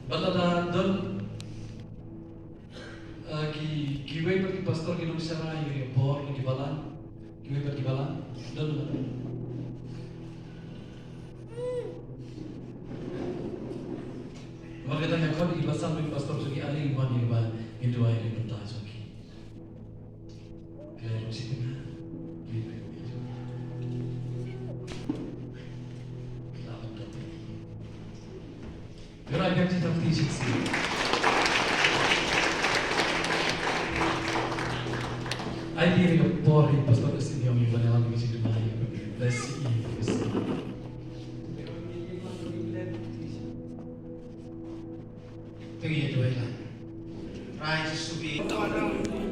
balada don giway bagi pastor ki nung sara yung por ki balan giway bagi balan don maganda nga kon ibasam bagi pastor sugi aling ban iba hindu ay ni ta sugi kaya musik na Pero I got to teach it. I hear your poor pastor is in your vanilla music to my bless you. Tingin ito ay lang. Tries to be